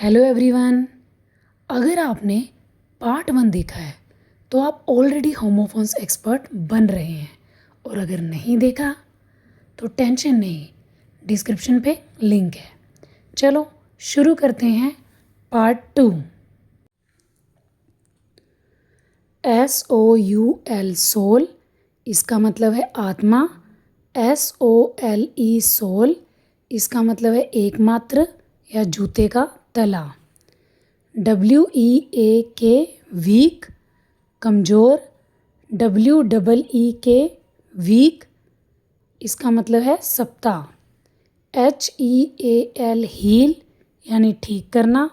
Hello everyone. अगर आपने part 1 देखा है तो आप ऑलरेडी होमोफोन्स एक्सपर्ट बन रहे हैं, और अगर नहीं देखा तो टेंशन नहीं, डिस्क्रिप्शन पे लिंक है। चलो शुरू करते हैं पार्ट 2। SOUL सोल, इसका मतलब है आत्मा। SOLE सोल, इसका मतलब है एकमात्र या जूते का तला। WEAK वीक, कमज़ोर। WEEK वीक, इसका मतलब है सप्ताह। HEAL हील यानी ठीक करना।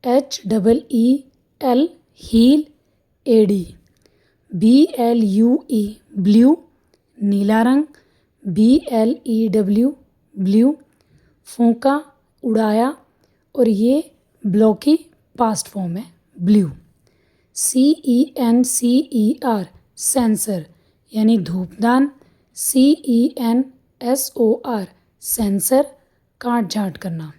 HEEL हील एडी। BLUE ब्लू, नीला रंग। BLEW ब्लू, फूंका, उड़ाया, और ये ब्लॉ की पास्ट फॉर्म है, ब्लू। CENCER सेंसर यानी धूपदान। CENSOR सेंसर, काट झाट करना।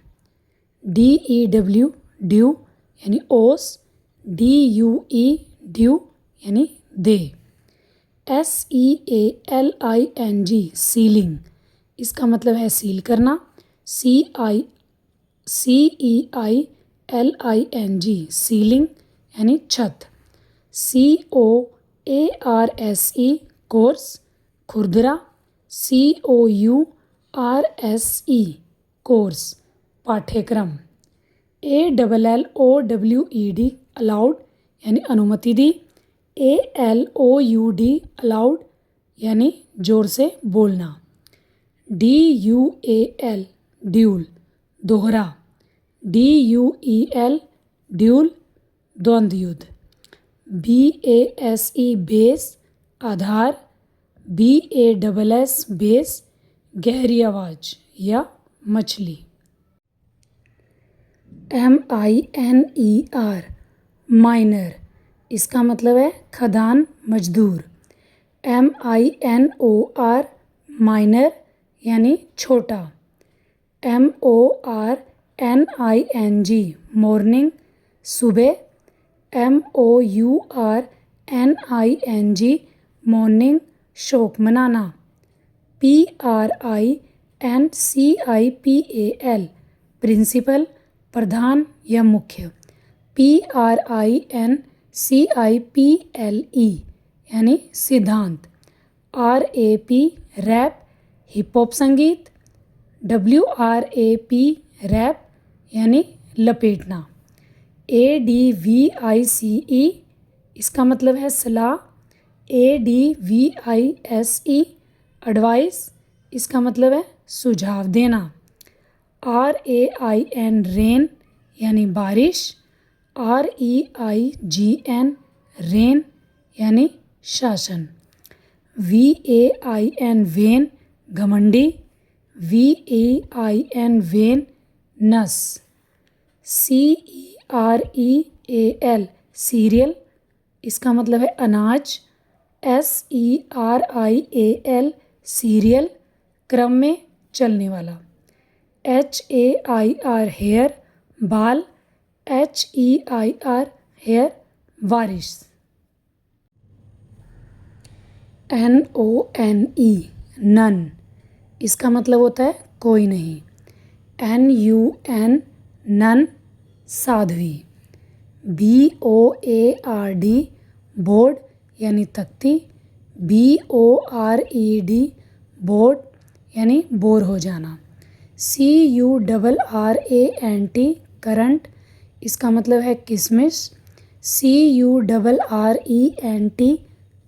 DEW ड्यू यानी ओस। DUE ड्यू यानी दे। SEALING सीलिंग, इसका मतलब है सील करना। CEILING सीलिंग यानी छत। COARSE कोर्स, खुरदरा। COURSE कोर्स, पाठ्यक्रम। ALLOWED अलाउड यानी अनुमति दी। ALOUD अलाउड यानी ज़ोर से बोलना। DUAL ड्यूल, दोहरा। DUEL ड्यूल, द्वंद्व युद्ध। BASE बेस, आधार। BASS बेस, गहरी आवाज़ या मछली। MINER माइनर, इसका मतलब है खदान मजदूर। MINOR माइनर यानी छोटा। MORNING मॉर्निंग, सुबह। MOURNING मॉर्निंग, शोक मनाना। PRINCIPAL प्रिंसिपल, प्रधान या मुख्य। PRINCIPLE यानी सिद्धांत। RAP रैप, हिप हॉप संगीत। WRAP रैप यानी लपेटना। ADVICE, इसका मतलब है सलाह। ADVICE एडवाइस, इसका मतलब है सुझाव देना। RAIN रेन यानी बारिश। REIGN रेन यानी शासन। VAIN वेन, घमंडी। VAIN वेन, नस। CEREAL सीरियल, इसका मतलब है अनाज। SERIAL सीरियल, क्रम में चलने वाला। HAIR हेयर, बाल। HEIR हेयर, बारिश। NONE नन, इसका मतलब होता है कोई नहीं। NUN नन, साध्वी। BOARD बोर्ड यानी तख्ती। BORED बोर्ड यानी बोर हो जाना। CURRANT करंट, इसका मतलब है किशमिश। CURRENT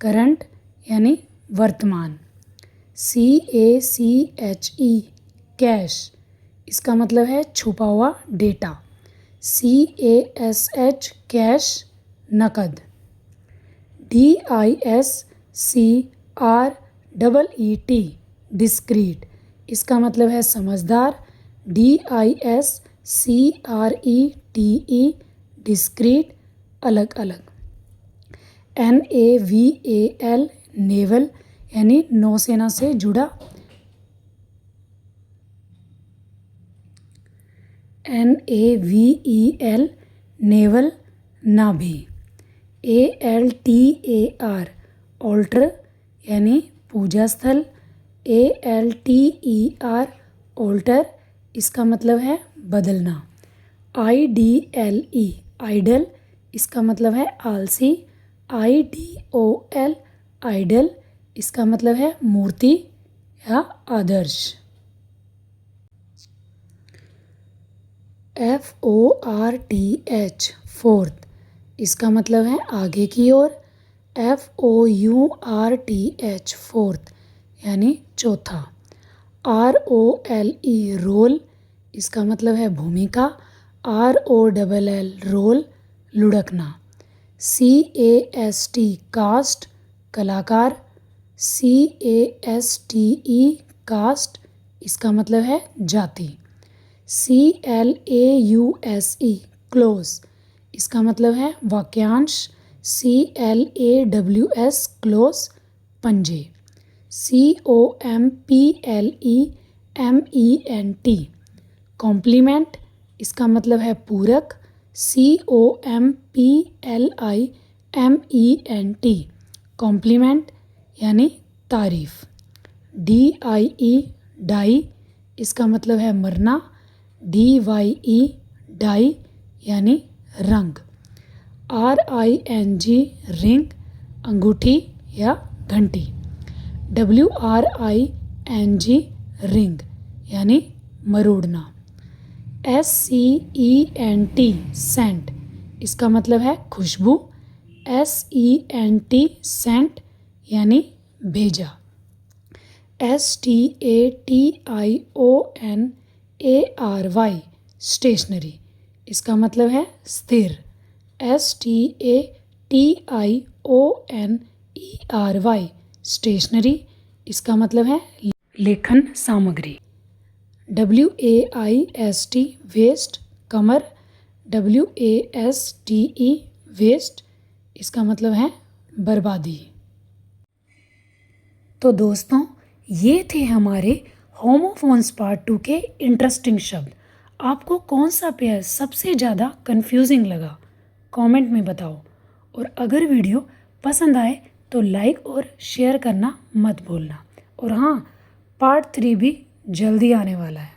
करंट यानी वर्तमान। CACHE कैश, इसका मतलब है छुपा हुआ डेटा। CASH कैश, नकद। DISCREET डिस्क्रीट, इसका मतलब है समझदार। DISCRETE डिस्क्रीट, अलग अलग। NAVAL नेवल यानी नौसेना से जुड़ा। NAVEL नेवल नाभि। ALTAR ऑल्टर यानी पूजा स्थल। ALTER ऑल्टर इसका मतलब है बदलना। IDLE आइडल इसका मतलब है आलसी। IDOL आइडल इसका मतलब है मूर्ति या आदर्श। FORTH फोर्थ इसका मतलब है आगे की ओर। FOURTH फोर्थ यानी चौथा। ROLE रोल इसका मतलब है भूमिका। ROLL रोल लुढ़कना। CAST कास्ट कलाकार। CASTE कास्ट इसका मतलब है जाति। CLAUSE क्लोज इसका मतलब है वाक्यांश। CLAWS क्लोज पंजे। COMPLEMENT कॉम्प्लीमेंट इसका मतलब है पूरक। COMPLIMENT कॉम्प्लीमेंट यानी तारीफ। DIE डाई इसका मतलब है मरना। DYE डाई यानी रंग। RING रिंग अंगूठी या घंटी। WRING रिंग यानी मरोड़ना। SCENT सेंट इसका मतलब है खुशबू। SENT सेंट यानी भेजा। STATIONARY स्टेशनरी इसका मतलब है स्थिर। STATIONERY स्टेशनरी इसका मतलब है लेखन सामग्री। WAIST वेस्ट कमर। WASTE वेस्ट इसका मतलब है बर्बादी। तो दोस्तों ये थे हमारे होमोफोन्स पार्ट 2 के इंटरेस्टिंग शब्द। आपको कौन सा पेयर सबसे ज़्यादा कंफ्यूजिंग लगा कमेंट में बताओ। और अगर वीडियो पसंद आए तो लाइक और शेयर करना मत भूलना। और हाँ, पार्ट 3 भी जल्दी आने वाला है।